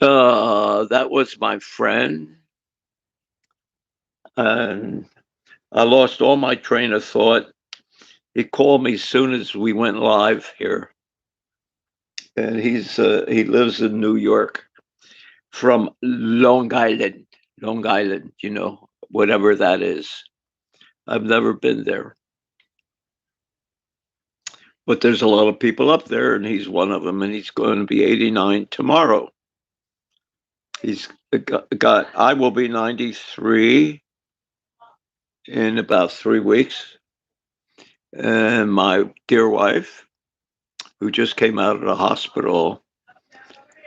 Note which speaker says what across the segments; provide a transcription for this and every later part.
Speaker 1: That was my friend, and I lost all my train of thought. He called me as soon as we went live here, and he lives in New York from Long Island, Long Island, whatever that is. I've never been there, but there's a lot of people up there, and he's one of them, and he's going to be 89 tomorrow. He's got I will be 93 in about 3 weeks, and my dear wife, who just came out of the hospital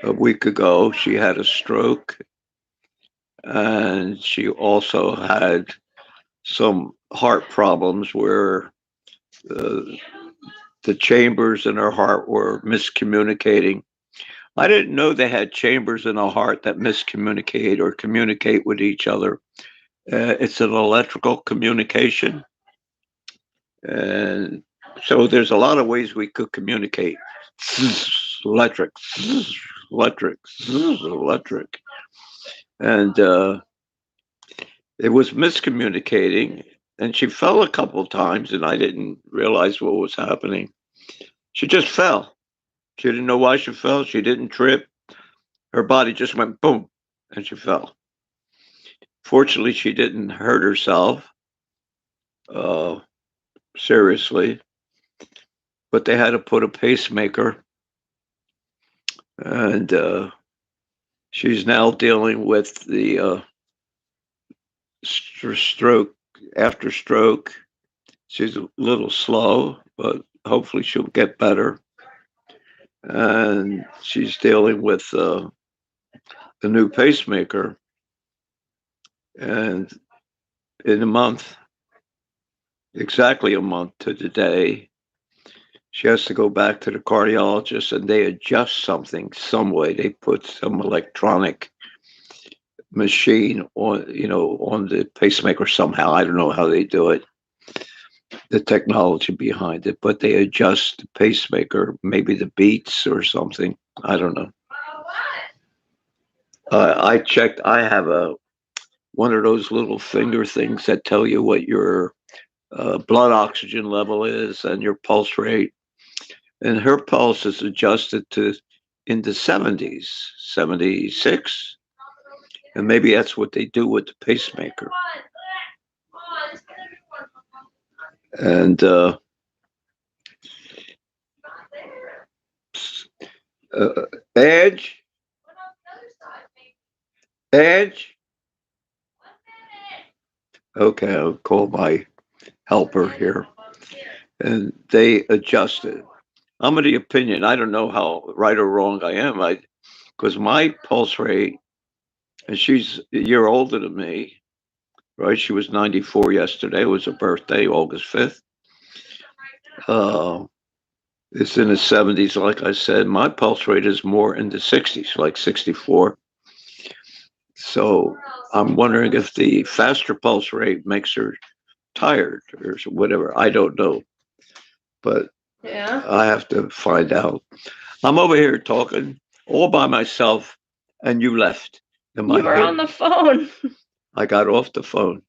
Speaker 1: a week ago, she had a stroke, and she also had some heart problems where uh, the chambers in her heart were miscommunicating. I didn't know they had chambers in a heart that miscommunicate or communicate with each other. It's an electrical communication. And so there's a lot of ways we could communicate. Electric, electric, electric. And it was miscommunicating. And she fell a couple of times, and I didn't realize what was happening. She just fell. She didn't know why she fell. She didn't trip. Her body just went boom, and she fell. Fortunately, she didn't hurt herself uh, seriously, but they had to put a pacemaker, and she's now dealing with the stroke after stroke. She's a little slow, but hopefully she'll get better. And she's dealing with the new pacemaker. And in a month, exactly a month to the day, she has to go back to the cardiologist and they adjust something some way. They put some electronic machine on the pacemaker somehow. I don't know how they do it, the technology behind it, but they adjust the pacemaker, maybe the beats or something. I don't know. I checked. I have a one of those little finger things that tell you what your blood oxygen level is and your pulse rate. And her pulse is adjusted to in the 70s, 76. And maybe that's what they do with the pacemaker. And uh, Edge, Edge. Okay, I'll call my helper here. And they adjust it. I'm of the opinion, I don't know how right or wrong I am. Because my pulse rate, and she's a year older than me, right? She was 94 yesterday. It was her birthday, August 5th. Uh, it's in the 70s, like I said. My pulse rate is more in the 60s, like 64. So I'm wondering if the faster pulse rate makes her tired or whatever. I don't know, but
Speaker 2: Yeah.
Speaker 1: I have to find out. I'm over here talking all by myself, and you left. Am I
Speaker 2: You were
Speaker 1: good?
Speaker 2: on the phone.
Speaker 1: I got off the phone.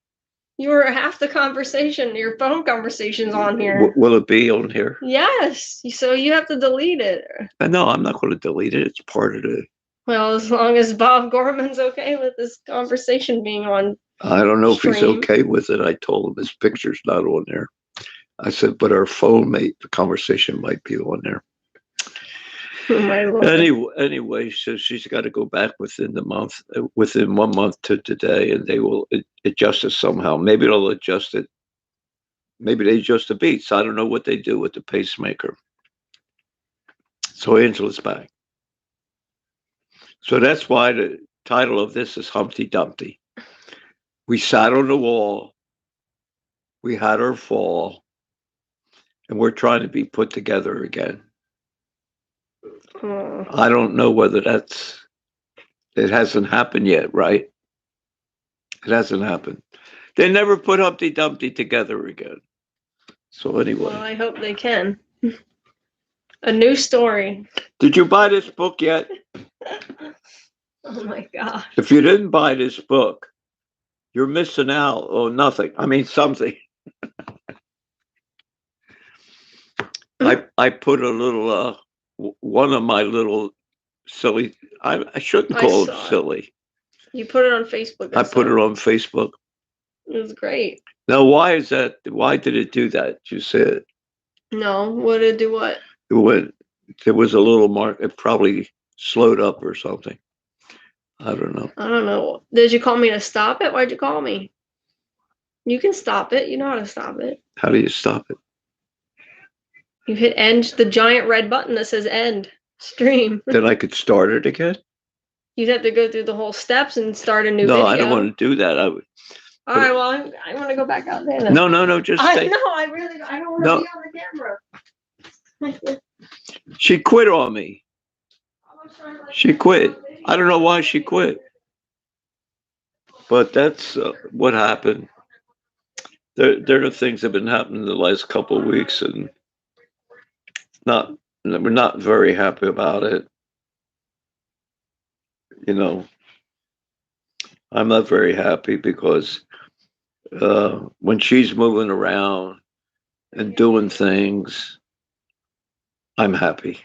Speaker 2: You were half the conversation. Your phone conversation's on here.
Speaker 1: Will it be on here?
Speaker 2: Yes. So you have to delete it.
Speaker 1: No, I'm not going to delete it. It's part of the.
Speaker 2: Well, as long as Bob Gorman's okay with this conversation being on
Speaker 1: I don't know if he's
Speaker 2: stream.
Speaker 1: okay with it. I told him his picture's not on there. I said, but our the conversation might be on there.
Speaker 2: Oh my Lord.
Speaker 1: Anyway, so she's got to go back within 1 month to today, and they will adjust it somehow. Maybe they'll adjust it. Maybe they adjust the beats. I don't know what they do with the pacemaker. So Angela's back. So that's why the title of this is Humpty Dumpty. We sat on the wall, we had our fall, and we're trying to be put together again.
Speaker 2: Oh.
Speaker 1: I don't know whether it hasn't happened yet, right? It hasn't happened. They never put Humpty Dumpty together again. So anyway.
Speaker 2: Well, I hope they can. A new story.
Speaker 1: Did you buy this book yet?
Speaker 2: Oh my gosh.
Speaker 1: If you didn't buy this book, you're missing out on nothing. I mean, something. I put a little, one of my little silly, I shouldn't
Speaker 2: I
Speaker 1: call it
Speaker 2: saw it.
Speaker 1: silly.
Speaker 2: You put it on Facebook.
Speaker 1: I put
Speaker 2: saw
Speaker 1: it on Facebook.
Speaker 2: It was great.
Speaker 1: Now, why is that? Why did it do that? You said
Speaker 2: No, what did it do? What?
Speaker 1: it went, there was a little mark. It probably slowed up or something. I don't know.
Speaker 2: I don't know. Did you call me to stop it? Why'd you call me? You can stop it. You know how to stop it.
Speaker 1: How do you stop it?
Speaker 2: You hit end, the giant red button that says end stream.
Speaker 1: Then I could start it again?
Speaker 2: You'd have to go through the whole steps and start a new
Speaker 1: No,
Speaker 2: video.
Speaker 1: I don't want to do that. I would.
Speaker 2: All right, well, I want to go back out there then.
Speaker 1: No, just stay.
Speaker 2: I don't want to be on the camera.
Speaker 1: She quit on me. She quit. I don't know why she quit. But that's what happened. There are things that have been happening the last couple of weeks, and we're not very happy about it. You know, I'm not very happy because when she's moving around and doing things, I'm happy.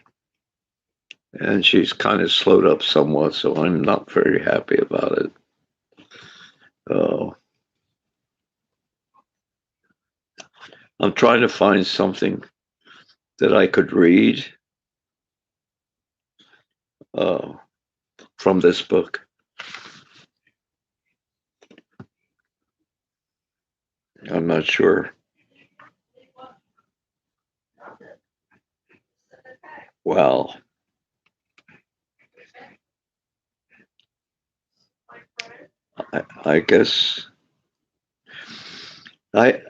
Speaker 1: And she's kind of slowed up somewhat, so I'm not very happy about it. I'm trying to find something that I could read from this book. I'm not sure. Well, I guess I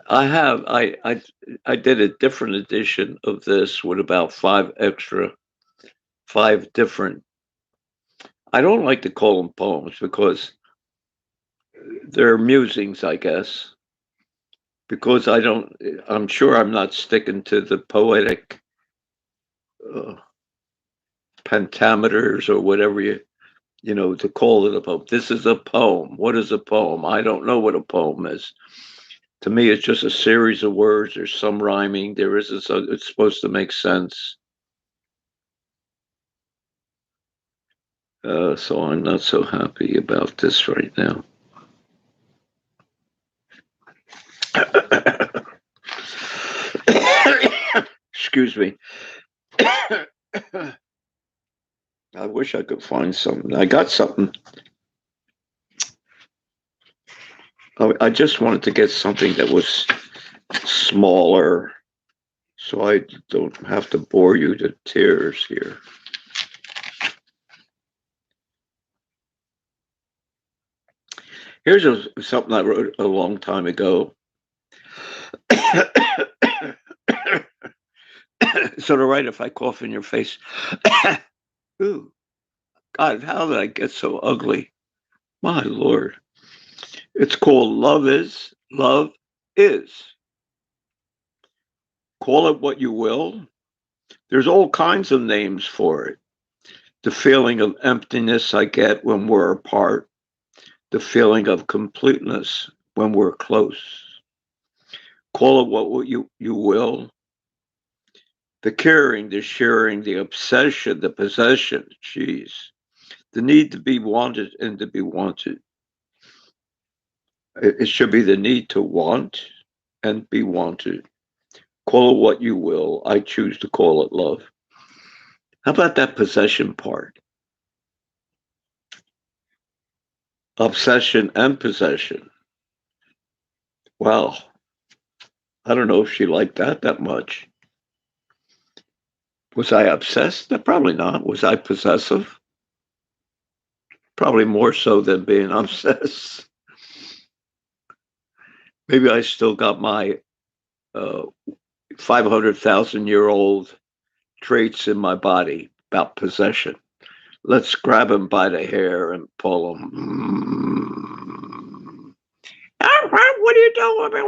Speaker 1: did a different edition of this with about five different. I don't like to call them poems because they're musings, I guess. Because I'm sure I'm not sticking to the poetic pentameters or whatever to call it a poem. This is a poem. What is a poem? I don't know what a poem is. To me, it's just a series of words. There's some rhyming. It's supposed to make sense. So I'm not so happy about this right now. Excuse me. I wish I could find something. I got something. I just wanted to get something that was smaller so I don't have to bore you to tears here. Here's something I wrote a long time ago. Is it all right if I cough in your face? Ooh, God, how did I get so ugly? My Lord. It's called Love Is. Love Is. Call it what you will. There's all kinds of names for it. The feeling of emptiness I get when we're apart. The feeling of completeness when we're close. Call it what you will. The caring, the sharing, the obsession, the possession, jeez. The need to be wanted and to be wanted. It should be the need to want and be wanted. Call it what you will. I choose to call it love. How about that possession part? Obsession and possession. Well, I don't know if she liked that much. Was I obsessed? Probably not. Was I possessive? Probably more so than being obsessed. Maybe I still got my 500,000-year-old traits in my body about possession. Let's grab him by the hair and pull him. What are you doing?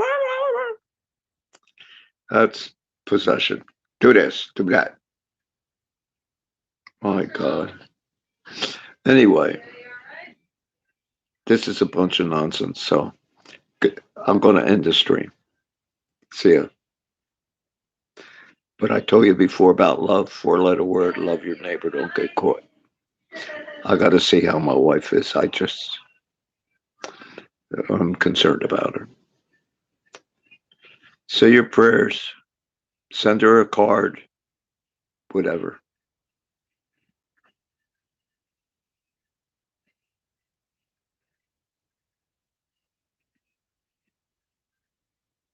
Speaker 1: That's possession. Do this, do that. My God. Anyway, This is a bunch of nonsense. So I'm going to end the stream. See ya. But I told you before about love, 4 letter word, love your neighbor, don't get caught. I got to see how my wife is. I'm concerned about her. Say your prayers, send her a card, whatever.